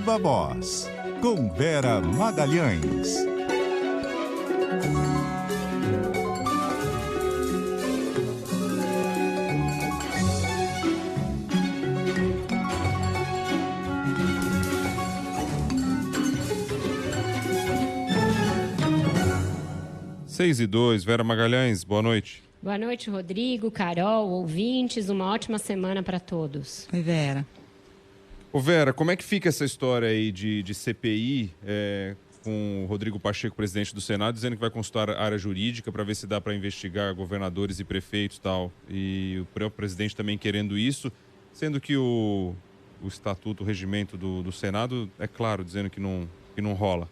Viva Voz, com Vera Magalhães. Seis e 2, Vera Magalhães, boa noite. Boa noite, Rodrigo, Carol, ouvintes, uma ótima semana para todos. Oi, Vera. Ô Vera, como é que fica essa história aí de CPI, com o Rodrigo Pacheco, presidente do Senado, dizendo que vai consultar a área jurídica para ver se dá para investigar governadores e prefeitos e tal, e o próprio presidente também querendo isso, sendo que o estatuto, o regimento do Senado é claro, dizendo que não rola.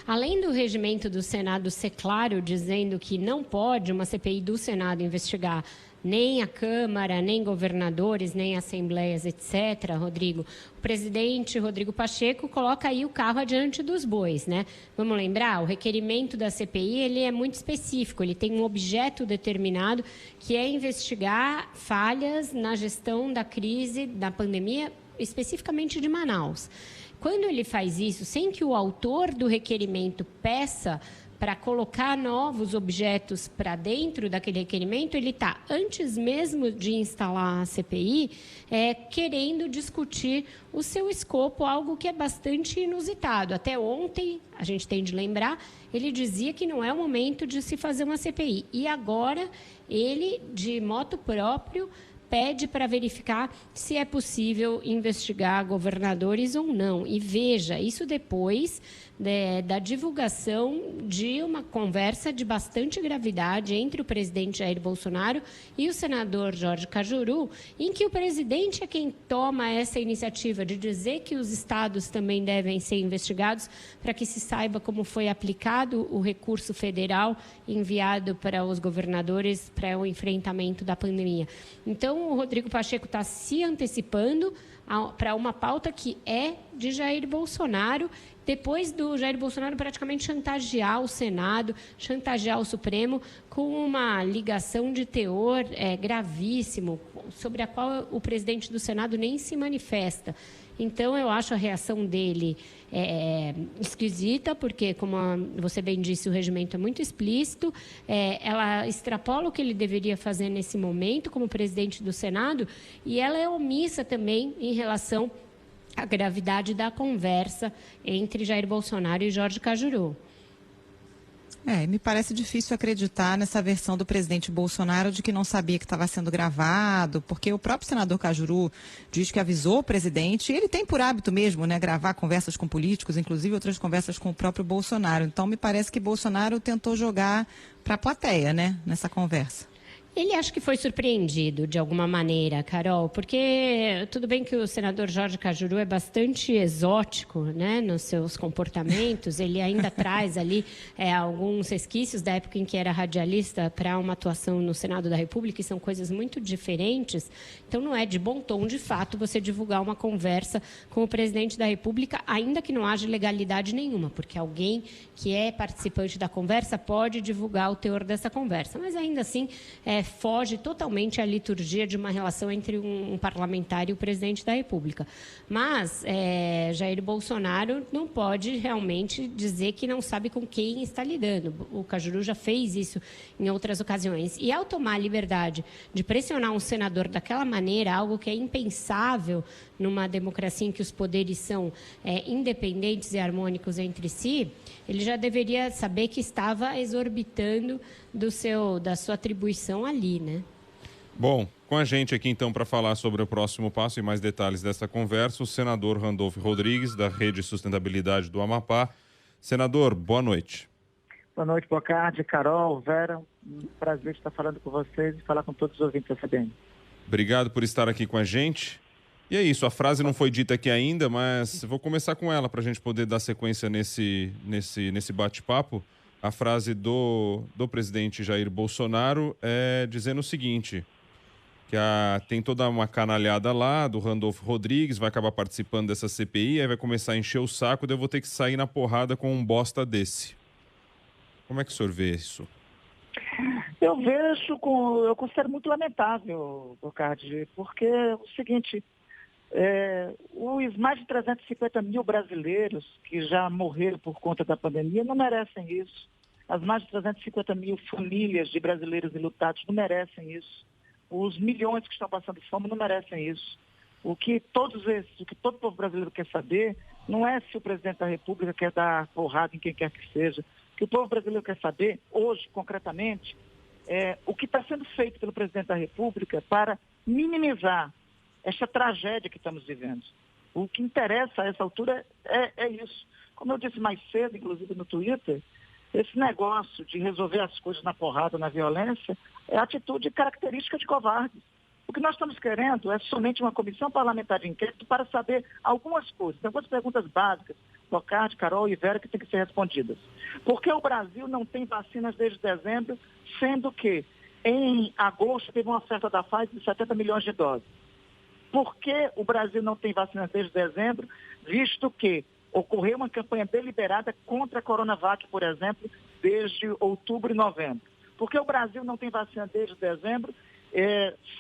Além do regimento do Senado ser claro, dizendo que não pode uma CPI do Senado investigar nem a Câmara, nem governadores, nem assembleias, etc., Rodrigo, o presidente Rodrigo Pacheco coloca aí o carro adiante dos bois, né? Vamos lembrar, o requerimento da CPI, ele é muito específico, ele tem um objeto determinado, que é investigar falhas na gestão da crise, da pandemia, especificamente de Manaus. Quando ele faz isso, sem que o autor do requerimento peça para colocar novos objetos para dentro daquele requerimento, ele está, antes mesmo de instalar a CPI, querendo discutir o seu escopo, algo que é bastante inusitado. Até ontem, a gente tem de lembrar, ele dizia que não é o momento de se fazer uma CPI. E agora, ele, de motu próprio, pede para verificar se é possível investigar governadores ou não. E veja, isso depois da divulgação de uma conversa de bastante gravidade entre o presidente Jair Bolsonaro e o senador Jorge Cajuru, em que o presidente é quem toma essa iniciativa de dizer que os estados também devem ser investigados para que se saiba como foi aplicado o recurso federal enviado para os governadores para o enfrentamento da pandemia. Então, o Rodrigo Pacheco está se antecipando para uma pauta que é de Jair Bolsonaro, depois do Jair Bolsonaro praticamente chantagear o Senado, chantagear o Supremo, com uma ligação de teor gravíssimo, sobre a qual o presidente do Senado nem se manifesta. Então, eu acho a reação dele esquisita, porque, como você bem disse, o regimento é muito explícito, ela extrapola o que ele deveria fazer nesse momento, como presidente do Senado, e ela é omissa também em relação à gravidade da conversa entre Jair Bolsonaro e Jorge Cajuru. Me parece difícil acreditar nessa versão do presidente Bolsonaro de que não sabia que estava sendo gravado, porque o próprio senador Cajuru diz que avisou o presidente, e ele tem por hábito mesmo, né, gravar conversas com políticos, inclusive outras conversas com o próprio Bolsonaro. Então, me parece que Bolsonaro tentou jogar para a plateia, né, nessa conversa. Ele acha que foi surpreendido, de alguma maneira, Carol, porque tudo bem que o senador Jorge Cajuru é bastante exótico, né, nos seus comportamentos, ele ainda traz ali alguns resquícios da época em que era radialista para uma atuação no Senado da República, e são coisas muito diferentes, então não é de bom tom, de fato, você divulgar uma conversa com o presidente da República, ainda que não haja legalidade nenhuma, porque alguém que é participante da conversa pode divulgar o teor dessa conversa, mas ainda assim foge totalmente à liturgia de uma relação entre um parlamentar e o presidente da República. Mas Jair Bolsonaro não pode realmente dizer que não sabe com quem está lidando. O Cajuru já fez isso em outras ocasiões. E ao tomar a liberdade de pressionar um senador daquela maneira, algo que é impensável numa democracia em que os poderes são independentes e harmônicos entre si, ele já deveria saber que estava exorbitando da sua atribuição ali, né? Bom, com a gente aqui então para falar sobre o próximo passo e mais detalhes dessa conversa, o senador Randolfo Rodrigues, da Rede Sustentabilidade do Amapá. Senador, boa noite. Boa noite, Bocardi, Carol, Vera. Um prazer estar falando com vocês e falar com todos os ouvintes da CBN. Obrigado por estar aqui com a gente. E é isso, a frase não foi dita aqui ainda, mas vou começar com ela para a gente poder dar sequência nesse bate-papo. A frase do presidente Jair Bolsonaro é dizendo o seguinte, que tem toda uma canalhada lá do Randolfo Rodrigues, vai acabar participando dessa CPI, aí vai começar a encher o saco, daí eu vou ter que sair na porrada com um bosta desse. Como é que o senhor vê isso? Eu considero muito lamentável, Bocardi, porque é o seguinte, o país, mais de 350 mil brasileiros que já morreram por conta da pandemia não merecem isso. As mais de 350 mil famílias de brasileiros enlutados não merecem isso. Os milhões que estão passando fome não merecem isso. O que todo povo brasileiro quer saber não é se o presidente da República quer dar porrada em quem quer que seja. O que o povo brasileiro quer saber, hoje, concretamente, é o que está sendo feito pelo presidente da República para minimizar essa tragédia que estamos vivendo. O que interessa a essa altura é isso. Como eu disse mais cedo, inclusive no Twitter, esse negócio de resolver as coisas na porrada, na violência, é atitude característica de covardes. O que nós estamos querendo é somente uma comissão parlamentar de inquérito para saber algumas coisas, algumas perguntas básicas, Bocardi, Carol e Vera, que têm que ser respondidas. Por que o Brasil não tem vacinas desde dezembro, sendo que em agosto teve uma oferta da Pfizer de 70 milhões de doses? Por que o Brasil não tem vacinas desde dezembro, visto que ocorreu uma campanha deliberada contra a Coronavac, por exemplo, desde outubro e novembro? Por que o Brasil não tem vacina desde dezembro,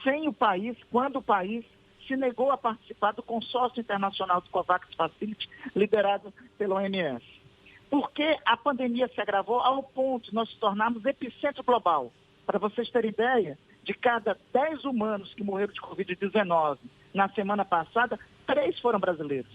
sem o país, quando o país se negou a participar do consórcio internacional do COVAX Facility, liderado pela OMS? Por que a pandemia se agravou ao ponto de nós nos tornarmos epicentro global? Para vocês terem ideia, de cada 10 humanos que morreram de Covid-19 na semana passada, 3 foram brasileiros.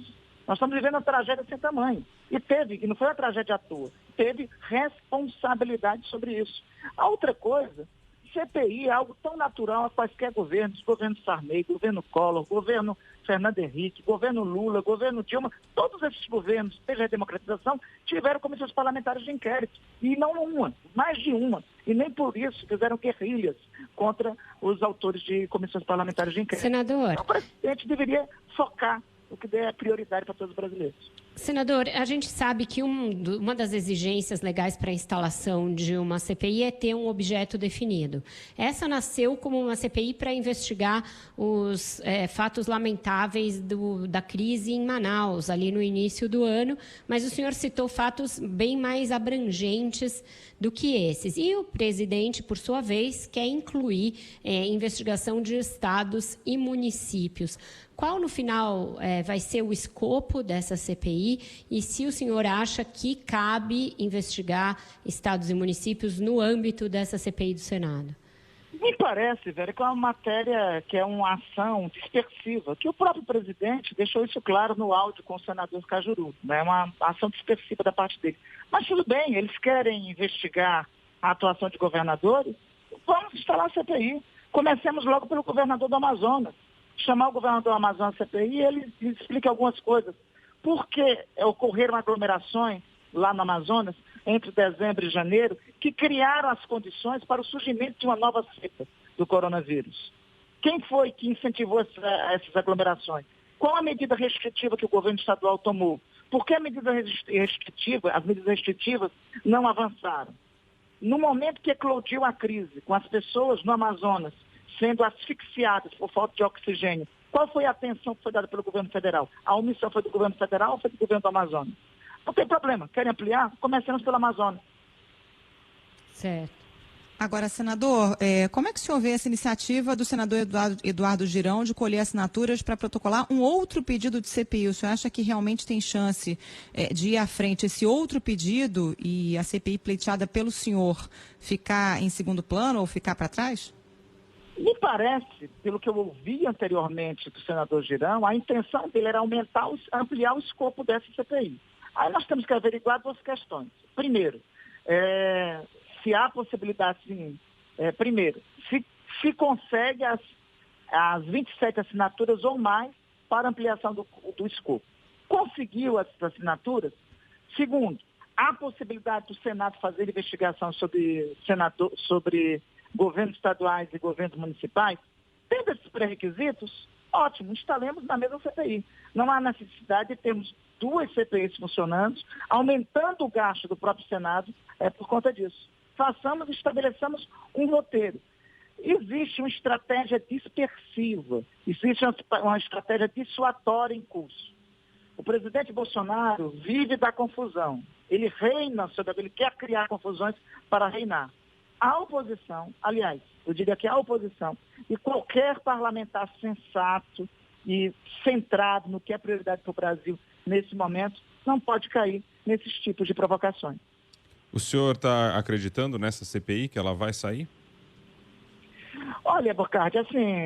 Nós estamos vivendo uma tragédia sem tamanho. E não foi uma tragédia à toa, teve responsabilidade sobre isso. A outra coisa, CPI é algo tão natural a quaisquer governos, governo Sarney, governo Collor, governo Fernando Henrique, governo Lula, governo Dilma, todos esses governos, desde a democratização, tiveram comissões parlamentares de inquérito. E não uma, mais de uma. E nem por isso fizeram guerrilhas contra os autores de comissões parlamentares de inquérito. Senador. Então, o presidente deveria focar o que der prioridade para todos os brasileiros. Senador, a gente sabe que uma das exigências legais para a instalação de uma CPI é ter um objeto definido. Essa nasceu como uma CPI para investigar os fatos lamentáveis da crise em Manaus, ali no início do ano, mas o senhor citou fatos bem mais abrangentes do que esses. E o presidente, por sua vez, quer incluir investigação de estados e municípios. Qual, no final, vai ser o escopo dessa CPI e se o senhor acha que cabe investigar estados e municípios no âmbito dessa CPI do Senado? Me parece, velho, que é uma matéria que é uma ação dispersiva, que o próprio presidente deixou isso claro no áudio com o senador Cajuru, né? É uma ação dispersiva da parte dele. Mas tudo bem, eles querem investigar a atuação de governadores, vamos instalar a CPI. Comecemos logo pelo governador do Amazonas. Chamar o governador do Amazonas à CPI e ele explica algumas coisas. Por que ocorreram aglomerações lá no Amazonas entre dezembro e janeiro que criaram as condições para o surgimento de uma nova cepa do coronavírus? Quem foi que incentivou essas aglomerações? Qual a medida restritiva que o governo estadual tomou? Por que as medidas restritivas não avançaram? No momento que eclodiu a crise, com as pessoas no Amazonas sendo asfixiadas por falta de oxigênio, qual foi a atenção que foi dada pelo governo federal? A omissão foi do governo federal ou foi do governo do Amazonas? Não tem problema. Querem ampliar? Comecemos pelo Amazonas. Certo. Agora, senador, como é que o senhor vê essa iniciativa do senador Eduardo Girão de colher assinaturas para protocolar um outro pedido de CPI? O senhor acha que realmente tem chance de ir à frente esse outro pedido e a CPI pleiteada pelo senhor ficar em segundo plano ou ficar para trás? Me parece, pelo que eu ouvi anteriormente do senador Girão, a intenção dele era ampliar o escopo dessa CPI. Aí nós temos que averiguar 2 questões. Primeiro, se há possibilidade, sim, se consegue as 27 assinaturas ou mais para ampliação do escopo. Conseguiu essas assinaturas? Segundo, há possibilidade do Senado fazer investigação sobre governos estaduais e governos municipais? Tendo esses pré-requisitos, ótimo, instalemos na mesma CPI. Não há necessidade de termos 2 CPIs funcionando, aumentando o gasto do próprio Senado por conta disso. Estabeleçamos um roteiro. Existe uma estratégia dispersiva, existe uma estratégia dissuatória em curso. O presidente Bolsonaro vive da confusão. Ele reina ele quer criar confusões para reinar. A oposição, aliás, eu diria que a oposição e qualquer parlamentar sensato e centrado no que é prioridade para o Brasil nesse momento, não pode cair nesses tipos de provocações. O senhor está acreditando nessa CPI, que ela vai sair? Olha, Bocardi, assim,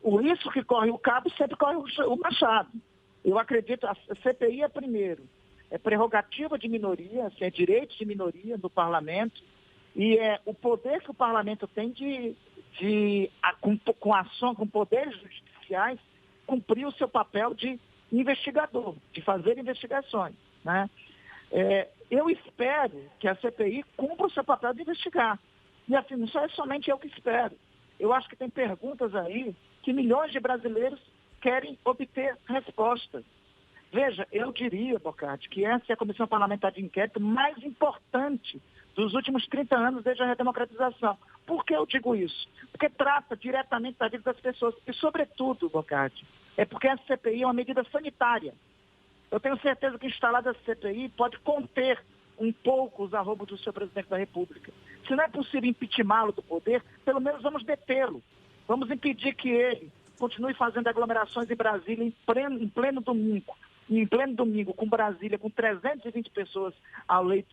o risco que corre o cabo sempre corre o machado. Eu acredito, a CPI é primeiro, é prerrogativa de minoria, assim, é direito de minoria do parlamento, e é o poder que o parlamento tem com poderes judiciais, cumprir o seu papel de investigador, de fazer investigações, né? Eu espero que a CPI cumpra o seu papel de investigar. E assim, não é somente eu que espero. Eu acho que tem perguntas aí que milhões de brasileiros querem obter respostas. Veja, eu diria, Bocardi, que essa é a comissão parlamentar de inquérito mais importante dos últimos 30 anos desde a redemocratização. Por que eu digo isso? Porque trata diretamente da vida das pessoas. E, sobretudo, Bocardi, é porque essa CPI é uma medida sanitária. Eu tenho certeza que instalada essa CPI pode conter um pouco os arroubos do seu presidente da República. Se não é possível impeachá-lo do poder, pelo menos vamos detê-lo. Vamos impedir que ele continue fazendo aglomerações em Brasília em pleno domingo, com Brasília com 320 pessoas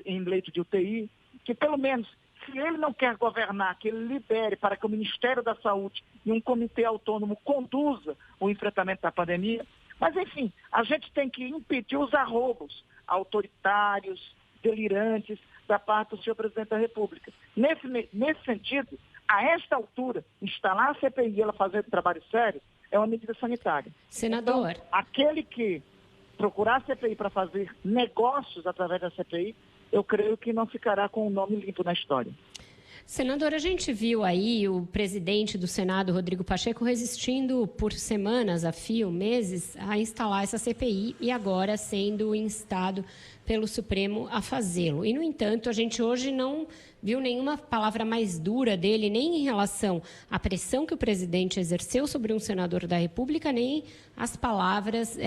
em leito de UTI, que pelo menos, se ele não quer governar, que ele libere para que o Ministério da Saúde e um comitê autônomo conduza o enfrentamento da pandemia. Mas, enfim, a gente tem que impedir os arroubos autoritários, delirantes, da parte do senhor presidente da República. Nesse sentido, a esta altura, instalar a CPI e ela fazer trabalho sério é uma medida sanitária. Senador. Então, aquele que procurar a CPI para fazer negócios através da CPI, eu creio que não ficará com o nome limpo na história. Senador, a gente viu aí o presidente do Senado, Rodrigo Pacheco, resistindo por semanas, a fio, meses, a instalar essa CPI e agora sendo instado pelo Supremo a fazê-lo. E, no entanto, a gente hoje não viu nenhuma palavra mais dura dele, nem em relação à pressão que o presidente exerceu sobre um senador da República, nem as palavras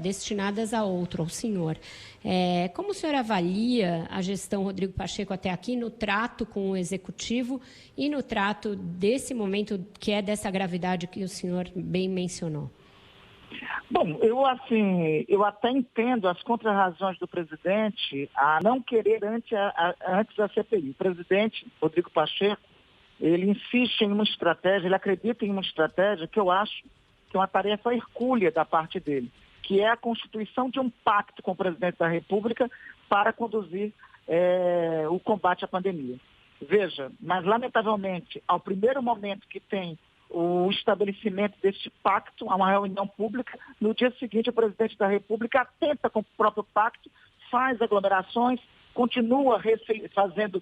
destinadas a outro, ao senhor. Como o senhor avalia a gestão Rodrigo Pacheco até aqui no trato com o Executivo e no trato desse momento que é dessa gravidade que o senhor bem mencionou? Bom, eu até entendo as contrarrazões do presidente a não querer antes da CPI. O presidente, Rodrigo Pacheco, ele insiste em uma estratégia, ele acredita em uma estratégia que eu acho que é uma tarefa hercúlea da parte dele, que é a constituição de um pacto com o presidente da República para conduzir o combate à pandemia. Veja, mas lamentavelmente, ao primeiro momento que tem o estabelecimento deste pacto, a uma reunião pública, no dia seguinte o presidente da República atenta com o próprio pacto, faz aglomerações, continua receituando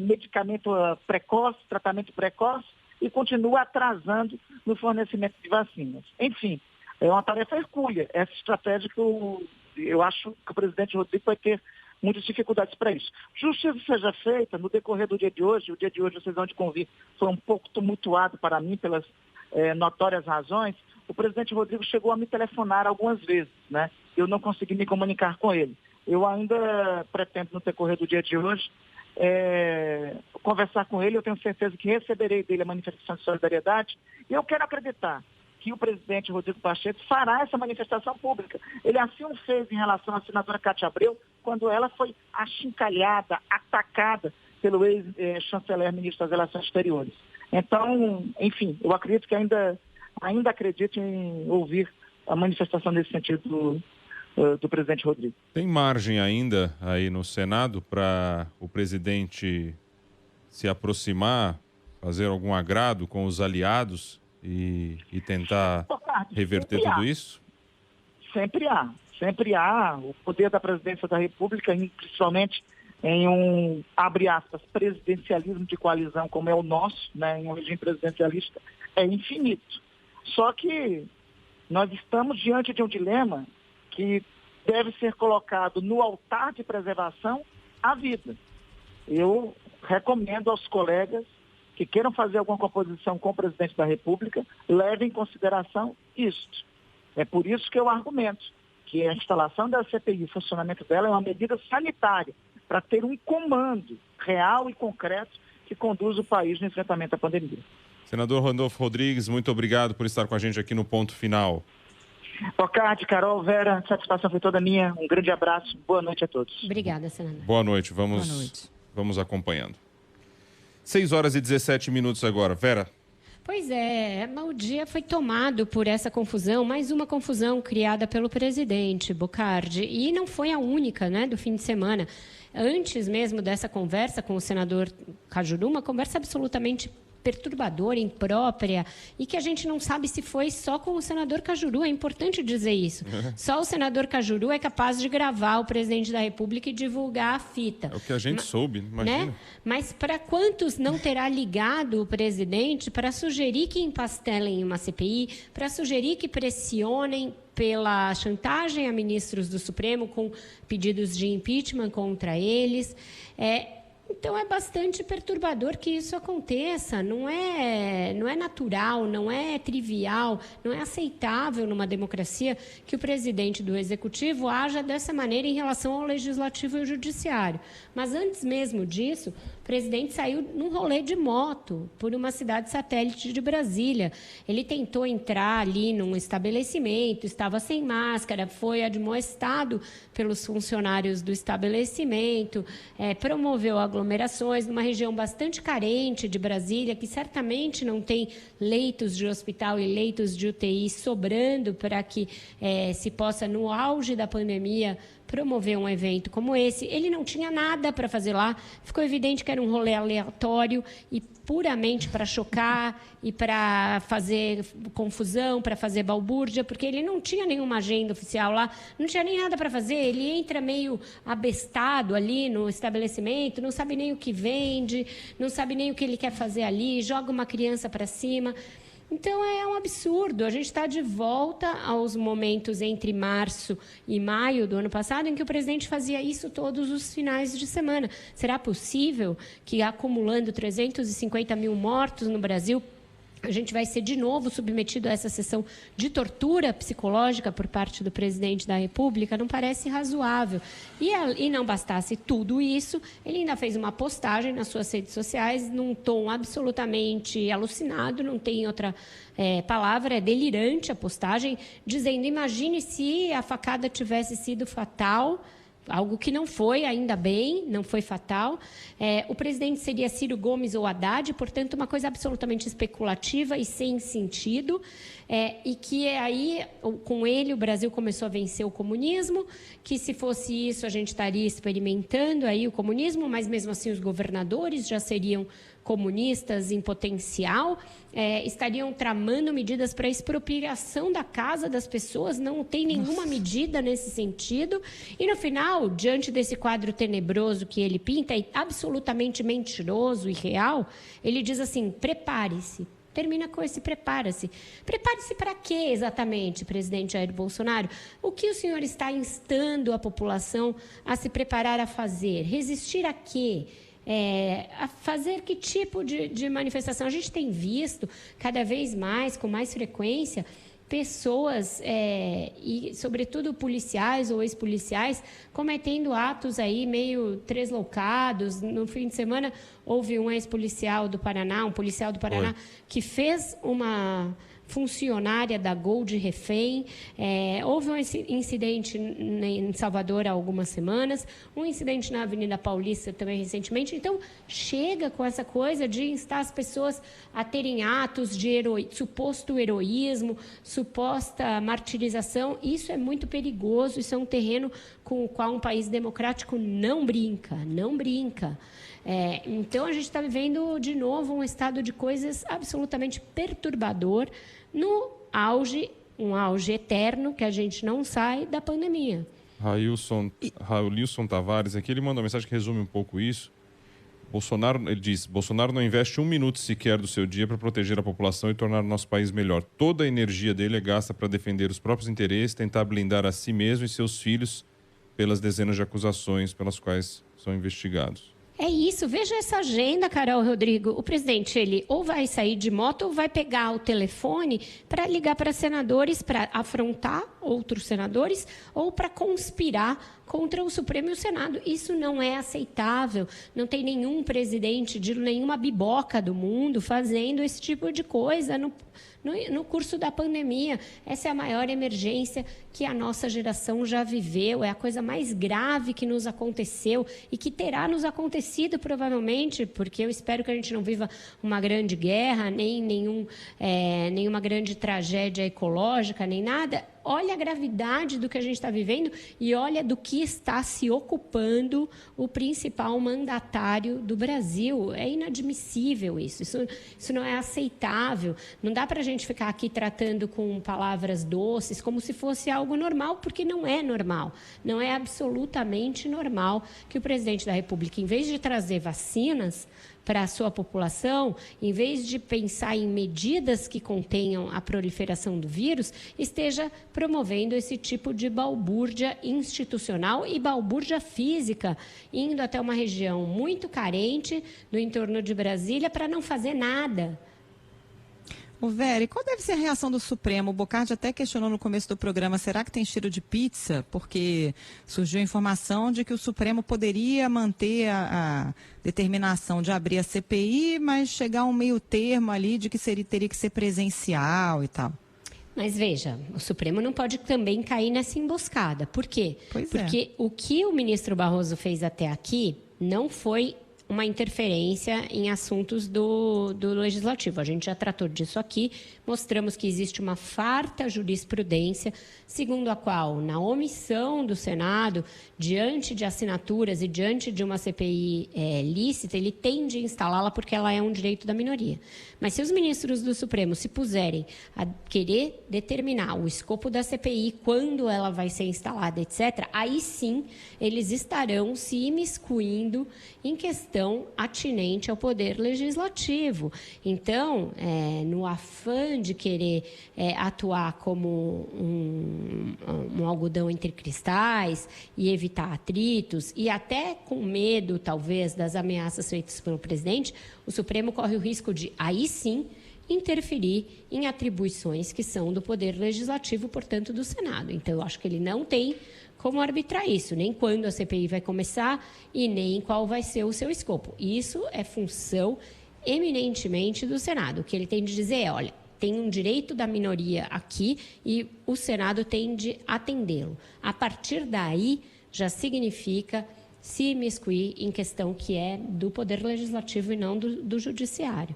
medicamento precoce, tratamento precoce e continua atrasando no fornecimento de vacinas. Enfim, é uma tarefa hercúlea, essa estratégia que eu acho que o presidente Rodrigo vai ter muitas dificuldades para isso. Justiça seja feita no decorrer do dia de hoje, o dia de hoje, vocês vão de convir, foi um pouco tumultuado para mim pelas notórias razões. O presidente Rodrigo chegou a me telefonar algumas vezes, né? Eu não consegui me comunicar com ele. Eu ainda pretendo, no decorrer do dia de hoje, conversar com ele. Eu tenho certeza que receberei dele a manifestação de solidariedade e eu quero acreditar que o presidente Rodrigo Pacheco fará essa manifestação pública. Ele assim o fez em relação à senadora Cátia Abreu, quando ela foi achincalhada, atacada pelo ex-chanceler ministro das Relações Exteriores. Então, enfim, eu acredito que ainda acredito em ouvir a manifestação nesse sentido do presidente Rodrigo. Tem margem ainda aí no Senado para o presidente se aproximar, fazer algum agrado com os aliados e tentar reverter tudo isso? Sempre há. O poder da presidência da República, principalmente em um, abre aspas, presidencialismo de coalizão como é o nosso, né, em um regime presidencialista, é infinito. Só que nós estamos diante de um dilema que deve ser colocado no altar de preservação à vida. Eu recomendo aos colegas que queiram fazer alguma composição com o presidente da República, levem em consideração isto. É por isso que eu argumento que a instalação da CPI, o funcionamento dela é uma medida sanitária para ter um comando real e concreto que conduza o país no enfrentamento à pandemia. Senador Randolfo Rodrigues, muito obrigado por estar com a gente aqui no Ponto Final. Ricardo, Carol, Vera, a satisfação foi toda minha. Um grande abraço, boa noite a todos. Obrigada, senador. Boa noite, vamos acompanhando. 6h17 agora. Vera. Pois é, o dia foi tomado por essa confusão, mais uma confusão criada pelo presidente Bocardi, e não foi a única, né, do fim de semana. Antes mesmo dessa conversa com o senador Cajuru, uma conversa absolutamente perturbadora, imprópria, e que a gente não sabe se foi só com o senador Cajuru, é importante dizer isso. Só o senador Cajuru é capaz de gravar o presidente da República e divulgar a fita. É o que a gente soube, imagina. Né? Mas para quantos não terá ligado o presidente para sugerir que empastelem uma CPI, para sugerir que pressionem pela chantagem a ministros do Supremo com pedidos de impeachment contra eles? Então, é bastante perturbador que isso aconteça. Não é natural, não é trivial, não é aceitável numa democracia que o presidente do Executivo haja dessa maneira em relação ao Legislativo e ao Judiciário. Mas antes mesmo disso, o presidente saiu num rolê de moto por uma cidade satélite de Brasília. Ele tentou entrar ali num estabelecimento, estava sem máscara, foi admoestado pelos funcionários do estabelecimento, promoveu aglomerações numa região bastante carente de Brasília, que certamente não tem leitos de hospital e leitos de UTI sobrando para que se possa, no auge da pandemia, promover um evento como esse. Ele não tinha nada para fazer lá, ficou evidente que era um rolê aleatório e puramente para chocar e para fazer confusão, para fazer balbúrdia, porque ele não tinha nenhuma agenda oficial lá, não tinha nem nada para fazer, ele entra meio abestado ali no estabelecimento, não sabe nem o que vende, não sabe nem o que ele quer fazer ali, joga uma criança para cima. Então, é um absurdo. A gente está de volta aos momentos entre março e maio do ano passado, em que o presidente fazia isso todos os finais de semana. Será possível que, acumulando 350 mil mortos no Brasil, a gente vai ser de novo submetido a essa sessão de tortura psicológica por parte do presidente da República? Não parece razoável. E não bastasse tudo isso, ele ainda fez uma postagem nas suas redes sociais num tom absolutamente alucinado, não tem outra palavra, é delirante a postagem, dizendo: imagine se a facada tivesse sido fatal. Algo que não foi, ainda bem, não foi fatal. O presidente seria Ciro Gomes ou Haddad, portanto, uma coisa absolutamente especulativa e sem sentido. E que aí, com ele, o Brasil começou a vencer o comunismo, que se fosse isso, a gente estaria experimentando aí o comunismo, mas mesmo assim os governadores já seriam comunistas em potencial, estariam tramando medidas para expropriação da casa das pessoas, não tem nenhuma medida nesse sentido. E, no final, diante desse quadro tenebroso que ele pinta, e absolutamente mentiroso e real, ele diz assim: prepare-se. Termina com esse prepara-se. Prepare-se para quê, exatamente, presidente Jair Bolsonaro? O que o senhor está instando a população a se preparar a fazer? Resistir a quê? A fazer que tipo de manifestação? A gente tem visto cada vez mais, com mais frequência, pessoas, e sobretudo policiais ou ex-policiais, cometendo atos aí meio tresloucados. No fim de semana, houve um ex-policial do Paraná, um policial do Paraná, que fez uma funcionária da Gol de refém. Houve um incidente em Salvador há algumas semanas, um incidente na Avenida Paulista também recentemente. Então, chega com essa coisa de instar as pessoas a terem atos de suposto heroísmo, suposta martirização. Isso é muito perigoso, isso é um terreno com o qual um país democrático não brinca, não brinca. Então, a gente está vivendo, de novo, um estado de coisas absolutamente perturbador, no auge, um auge eterno, que a gente não sai da pandemia. Railson Tavares aqui, ele mandou uma mensagem que resume um pouco isso. Ele diz: Bolsonaro não investe um minuto sequer do seu dia para proteger a população e tornar o nosso país melhor. Toda a energia dele é gasta para defender os próprios interesses, tentar blindar a si mesmo e seus filhos pelas dezenas de acusações pelas quais são investigados. É isso, veja essa agenda, Carol, Rodrigo. O presidente, ele ou vai sair de moto ou vai pegar o telefone para ligar para senadores para afrontar outros senadores ou para conspirar contra o Supremo e o Senado. Isso não é aceitável. Não tem nenhum presidente de nenhuma biboca do mundo fazendo esse tipo de coisa no curso da pandemia. Essa é a maior emergência que a nossa geração já viveu, é a coisa mais grave que nos aconteceu e que terá nos acontecido provavelmente, porque eu espero que a gente não viva uma grande guerra, nem nenhuma grande tragédia ecológica, nem nada. Olha a gravidade do que a gente está vivendo e olha do que está se ocupando o principal mandatário do Brasil. É inadmissível isso não é aceitável. Não dá para a gente ficar aqui tratando com palavras doces como se fosse algo normal, porque não é normal. Não é absolutamente normal que o presidente da República, em vez de trazer vacinas para a sua população, em vez de pensar em medidas que contenham a proliferação do vírus, esteja promovendo esse tipo de balbúrdia institucional e balbúrdia física, indo até uma região muito carente do entorno de Brasília para não fazer nada. O Vera, e qual deve ser a reação do Supremo? O Bocardi até questionou no começo do programa, será que tem cheiro de pizza? Porque surgiu a informação de que o Supremo poderia manter a determinação de abrir a CPI, mas chegar a um meio termo ali de que teria que ser presencial e tal. Mas veja, o Supremo não pode também cair nessa emboscada. Por quê? Porque o que o ministro Barroso fez até aqui não foi uma interferência em assuntos do Legislativo. A gente já tratou disso aqui, mostramos que existe uma farta jurisprudência, segundo a qual, na omissão do Senado, diante de assinaturas e diante de uma CPI lícita, ele tende a instalá-la porque ela é um direito da minoria. Mas se os ministros do Supremo se puserem a querer determinar o escopo da CPI, quando ela vai ser instalada, etc., aí sim eles estarão se imiscuindo em questão atinente ao poder legislativo. Então, no afã de querer atuar como um algodão entre cristais e evitar atritos, e até com medo, talvez, das ameaças feitas pelo presidente, o Supremo corre o risco de, aí sim, interferir em atribuições que são do Poder Legislativo, portanto, do Senado. Então, eu acho que ele não tem como arbitrar isso, nem quando a CPI vai começar e nem qual vai ser o seu escopo. Isso é função eminentemente do Senado. O que ele tem de dizer é, olha, tem um direito da minoria aqui e o Senado tem de atendê-lo. A partir daí, já significa se imiscuir em questão que é do Poder Legislativo e não do Judiciário.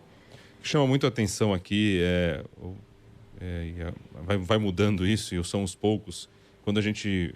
Chama muito a atenção aqui, vai mudando isso, e são os poucos, quando a gente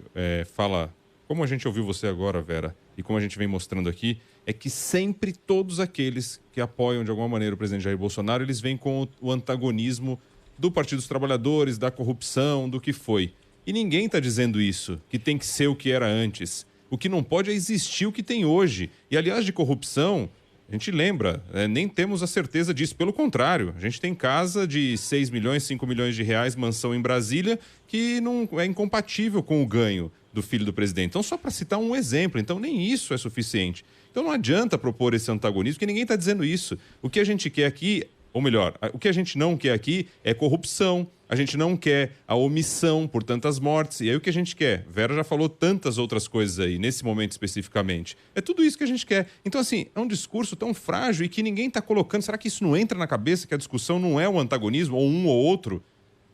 fala, como a gente ouviu você agora, Vera, e como a gente vem mostrando aqui, é que sempre todos aqueles que apoiam de alguma maneira o presidente Jair Bolsonaro, eles vêm com o antagonismo do Partido dos Trabalhadores, da corrupção, do que foi. E ninguém está dizendo isso, que tem que ser o que era antes. O que não pode é existir o que tem hoje. E, aliás, de corrupção, a gente lembra, nem temos a certeza disso. Pelo contrário, a gente tem casa de 6 milhões, 5 milhões de reais, mansão em Brasília, que não é incompatível com o ganho do filho do presidente. Então, só para citar um exemplo, então nem isso é suficiente. Então não adianta propor esse antagonismo, porque ninguém está dizendo isso. O que a gente quer aqui, ou melhor, o que a gente não quer aqui é corrupção, a gente não quer a omissão por tantas mortes, e aí o que a gente quer? Vera já falou tantas outras coisas aí, nesse momento especificamente. É tudo isso que a gente quer. Então, assim, é um discurso tão frágil e que ninguém está colocando. Será que isso não entra na cabeça, que a discussão não é o antagonismo, ou um ou outro?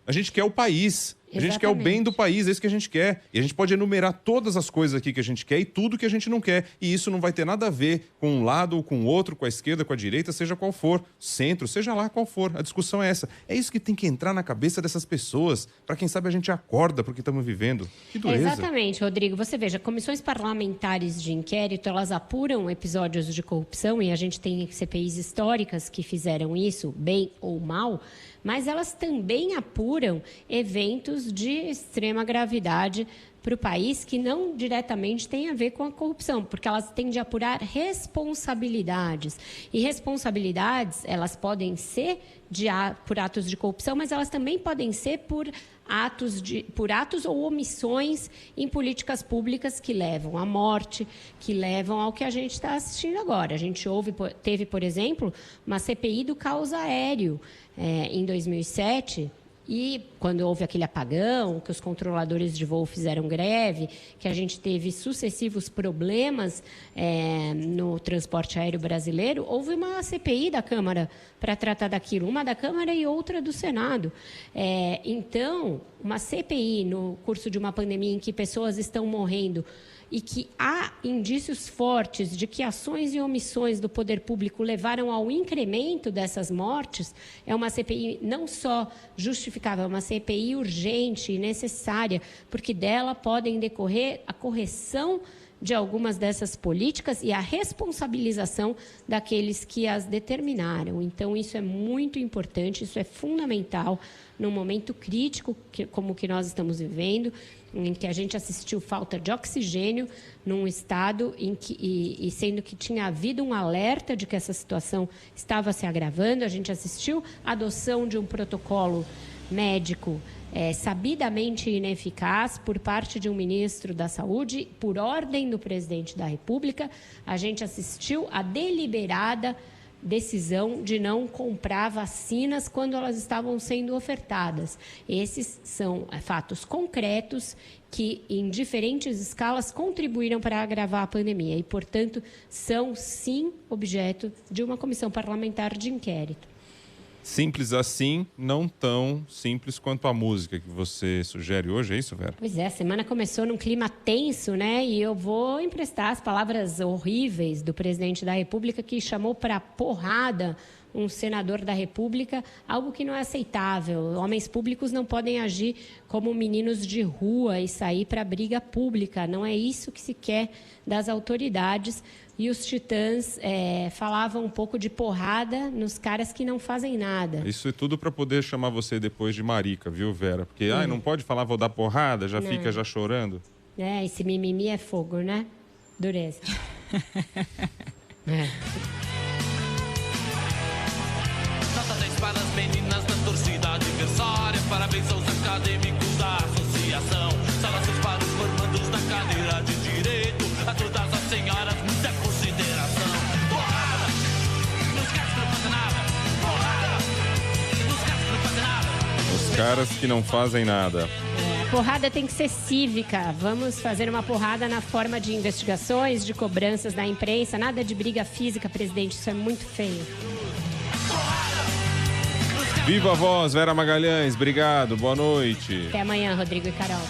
A gente quer o país. A gente quer o bem do país, é isso que a gente quer. E a gente pode enumerar todas as coisas aqui que a gente quer e tudo que a gente não quer. E isso não vai ter nada a ver com um lado ou com o outro, com a esquerda, com a direita, seja qual for, centro, seja lá qual for. A discussão é essa. É isso que tem que entrar na cabeça dessas pessoas, para quem sabe a gente acorda porque estamos vivendo. Que dureza. Exatamente, Rodrigo. Você veja, comissões parlamentares de inquérito, elas apuram episódios de corrupção, e a gente tem CPIs históricas que fizeram isso, bem ou mal, mas elas também apuram eventos de extrema gravidade para o país que não diretamente têm a ver com a corrupção, porque elas têm de apurar responsabilidades. E responsabilidades, elas podem ser por atos de corrupção, mas elas também podem ser por atos ou omissões em políticas públicas que levam à morte, que levam ao que a gente está assistindo agora. A gente teve, por exemplo, uma CPI do caos aéreo em 2007, E quando houve aquele apagão, que os controladores de voo fizeram greve, que a gente teve sucessivos problemas no transporte aéreo brasileiro, houve uma CPI da Câmara para tratar daquilo, uma da Câmara e outra do Senado. Então, uma CPI no curso de uma pandemia em que pessoas estão morrendo e que há indícios fortes de que ações e omissões do poder público levaram ao incremento dessas mortes, é uma CPI não só justificável, é uma CPI urgente e necessária, porque dela podem decorrer a correção de algumas dessas políticas e a responsabilização daqueles que as determinaram. Então, isso é muito importante, isso é fundamental num momento crítico como o que nós estamos vivendo, em que a gente assistiu falta de oxigênio num estado em que, e sendo que tinha havido um alerta de que essa situação estava se agravando, a gente assistiu a adoção de um protocolo médico sabidamente ineficaz por parte de um ministro da Saúde, por ordem do presidente da República. A gente assistiu a deliberada decisão de não comprar vacinas quando elas estavam sendo ofertadas. Esses são fatos concretos que, em diferentes escalas, contribuíram para agravar a pandemia e, portanto, são, sim, objeto de uma comissão parlamentar de inquérito. Simples assim, não tão simples quanto a música que você sugere hoje, é isso, Vera? Pois é, a semana começou num clima tenso, né? E eu vou emprestar as palavras horríveis do presidente da República, que chamou para porrada um senador da República, algo que não é aceitável. Homens públicos não podem agir como meninos de rua e sair para briga pública. Não é isso que se quer das autoridades. E os Titãs falavam um pouco de porrada nos caras que não fazem nada. Isso é tudo para poder chamar você depois de marica, viu, Vera? Porque não pode falar, vou dar porrada, já fica já chorando. Esse mimimi é fogo, né? Dureza. Nota 10 para as meninas da torcida adversária. Parabéns aos acadêmicos da associação. Saudações para os formandos da cadeira de direito. A todas as senhoras, muita consideração. Porrada! Nos caras que não fazem nada. Porrada! Nos caras que não fazem nada. Os caras que não fazem nada. A porrada tem que ser cívica. Vamos fazer uma porrada na forma de investigações, de cobranças da imprensa. Nada de briga física, presidente. Isso é muito feio. Viva a voz, Vera Magalhães. Obrigado, boa noite. Até amanhã, Rodrigo e Carol.